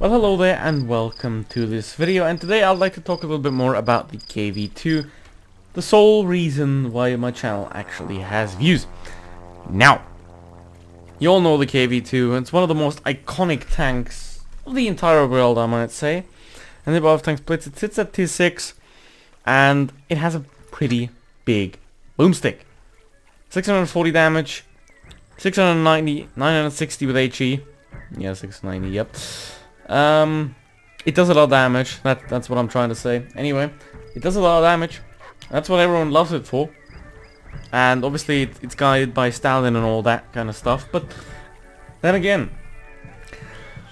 Well, hello there and welcome to this video, and today I'd like to talk a little bit more about the KV-2, the sole reason why my channel actually has views. Now, you all know the KV-2, it's one of the most iconic tanks of the entire world, I might say. And the WoT Blitz, it sits at tier 6, and it has a pretty big boomstick. 640 damage, 690, 960 with HE. Yeah, 690, yep. It does a lot of damage. That's what I'm trying to say. Anyway, it does a lot of damage. That's what everyone loves it for. And obviously it's guided by Stalin and all that kind of stuff. But then again,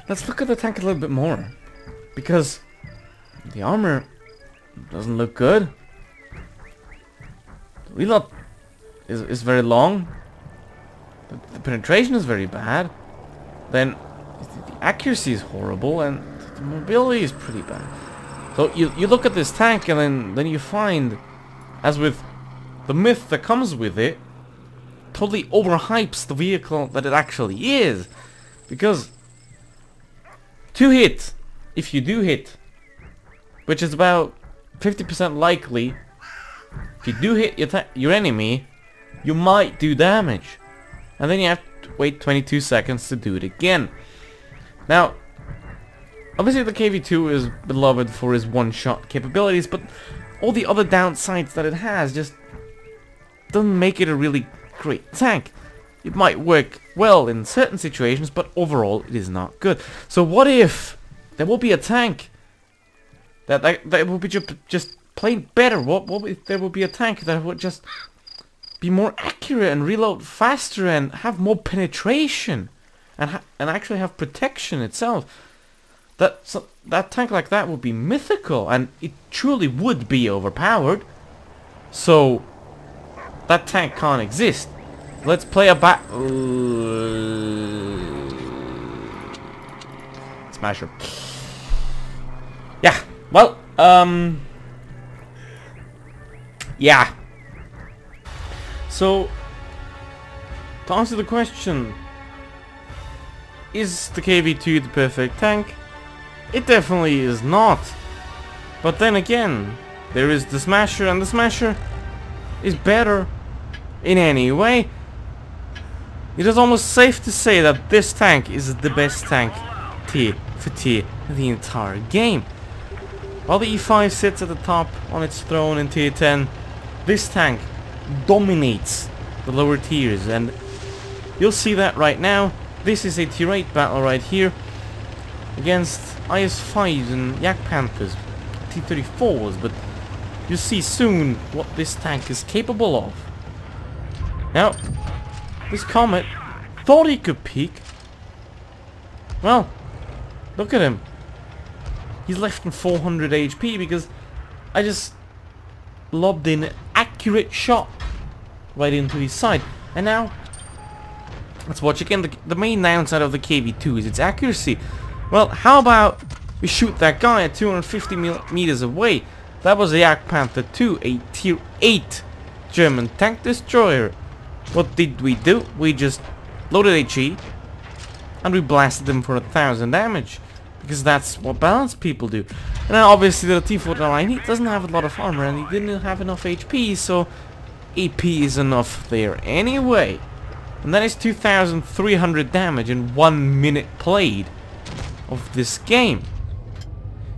let's look at the tank a little bit more, because the armor doesn't look good. The reload is very long. The penetration is very bad. Then the accuracy is horrible, and the mobility is pretty bad. So you look at this tank, and then you find, as with the myth that comes with it, totally overhypes the vehicle that it actually is. Because to hit, if you do hit, which is about 50% likely, if you do hit your enemy, you might do damage. And then you have to wait 22 seconds to do it again. Now, obviously the KV-2 is beloved for his one-shot capabilities, but all the other downsides that it has just doesn't make it a really great tank. It might work well in certain situations, but overall it is not good. So what if there will be a tank that will be just plain better? What if there will be a tank that would just be more accurate and reload faster and have more penetration and actually have protection itself? That tank like that would be mythical, and it truly would be overpowered. So that tank can't exist. Let's play a Smasher. Yeah, well, yeah. So, to answer the question, is the KV-2 the perfect tank? It definitely is not. But then again, there is the Smasher, and the Smasher is better in any way. It is almost safe to say that this tank is the best tank tier for tier in the entire game. While the E5 sits at the top on its throne in tier 10, this tank dominates the lower tiers, and you'll see that right now. This is a tier 8 battle right here against IS-5s and Yak Panthers, T-34s, but you'll see soon what this tank is capable of. Now, this Comet thought he could peek. Well, look at him. He's left in 400 HP because I just lobbed in an accurate shot right into his side. And now, let's watch again. The main downside of the KV-2 is its accuracy. Well, how about we shoot that guy at 250 meters away? That was a Yak Panther 2, a tier 8 German tank destroyer. What did we do? We just loaded HE and we blasted them for 1000 damage, because that's what balanced people do. And now obviously the T-49, he doesn't have a lot of armor and he didn't have enough HP, so AP is enough there anyway. And that is 2300 damage in 1 minute played of this game.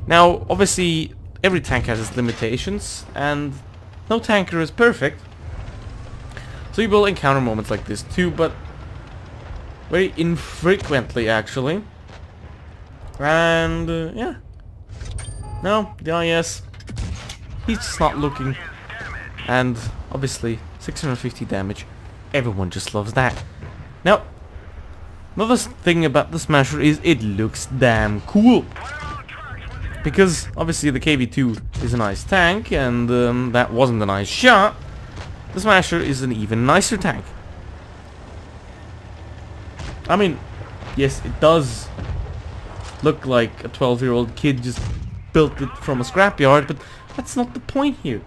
Now obviously every tank has its limitations, and no tanker is perfect. So you will encounter moments like this too, but very infrequently actually. And yeah. No, the IS, he's just not looking. And obviously 650 damage. Everyone just loves that. Now, another thing about the Smasher is it looks damn cool. Because obviously the KV-2 is a nice tank, and that wasn't a nice shot. The Smasher is an even nicer tank. I mean, yes, it does look like a 12-year-old kid just built it from a scrapyard, but that's not the point here.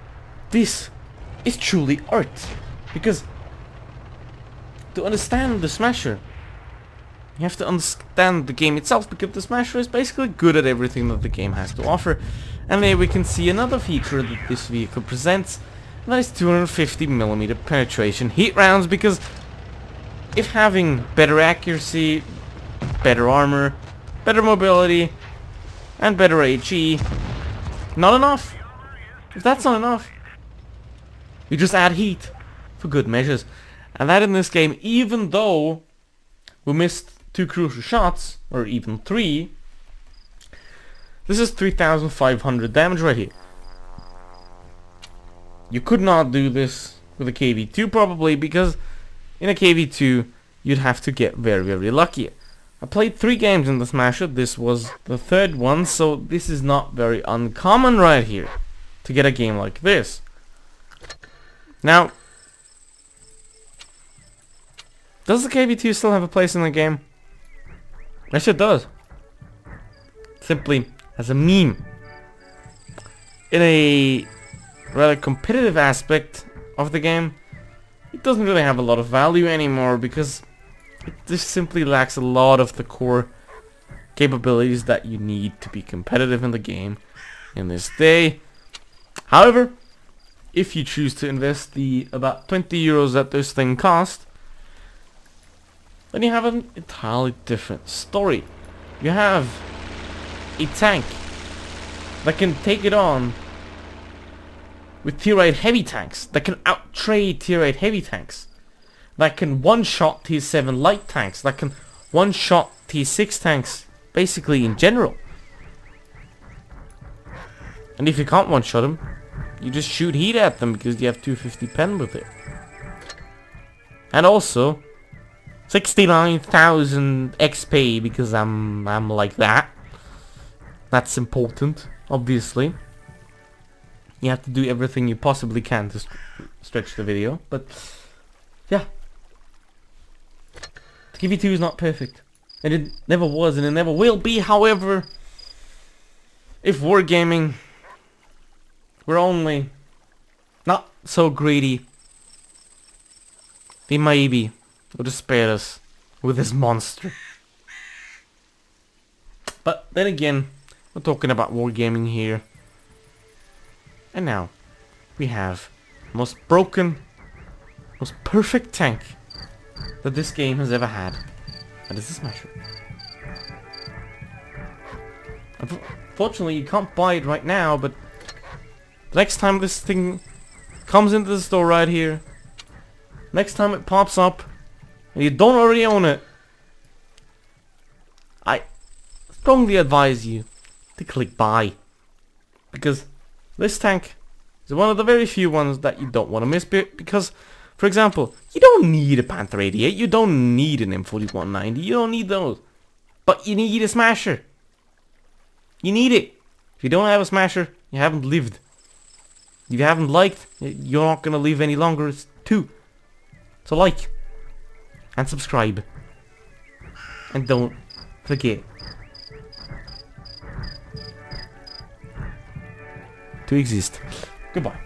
This is truly art. Because to understand the Smasher, You have to understand the game itself, because the Smasher is basically good at everything that the game has to offer. And there we can see another feature that this vehicle presents, and that is 250mm penetration heat rounds, because if having better accuracy, better armor, better mobility, and better HE not enough, if that's not enough, you just add heat for good measures. And that in this game, even though we missed 2 crucial shots, or even 3, this is 3,500 damage right here. You could not do this with a KV-2 probably, because in a KV-2 you'd have to get very, very lucky. I played 3 games in the Smasher, this was the 3rd one, so this is not very uncommon right here to get a game like this. Now, does the KV-2 still have a place in the game? Yes, it does. Simply as a meme. In a rather competitive aspect of the game, it doesn't really have a lot of value anymore, because it just simply lacks a lot of the core capabilities that you need to be competitive in the game in this day. However, if you choose to invest the about 20 euros that this thing cost, then you have an entirely different story. You have a tank that can take it on with tier 8 heavy tanks, that can out-trade tier 8 heavy tanks, that can one-shot tier 7 light tanks, that can one-shot tier 6 tanks, basically in general. And if you can't one-shot them, you just shoot heat at them, because you have 250 pen with it. And also 69,000 XP, because I'm like that. That's important, obviously. You have to do everything you possibly can to stretch the video, but yeah. The KV-2 is not perfect, and it never was, and it never will be. However, if wargaming were only not so greedy, they maybe would have spared us with this monster. But then again, we're talking about wargaming here. And now, we have the most broken, most perfect tank that this game has ever had. That is the Smasher. Unfortunately, you can't buy it right now, but the next time this thing comes into the store right here, next time it pops up, and you don't already own it, I strongly advise you to click buy. Because this tank is one of the very few ones that you don't want to miss, because, for example, you don't need a Panther 88, you don't need an M4190, you don't need those. But you need a Smasher. You need it. If you don't have a Smasher, you haven't lived. If you haven't liked, you're not going to live any longer too. So like, and subscribe. And don't forget to exist. Goodbye.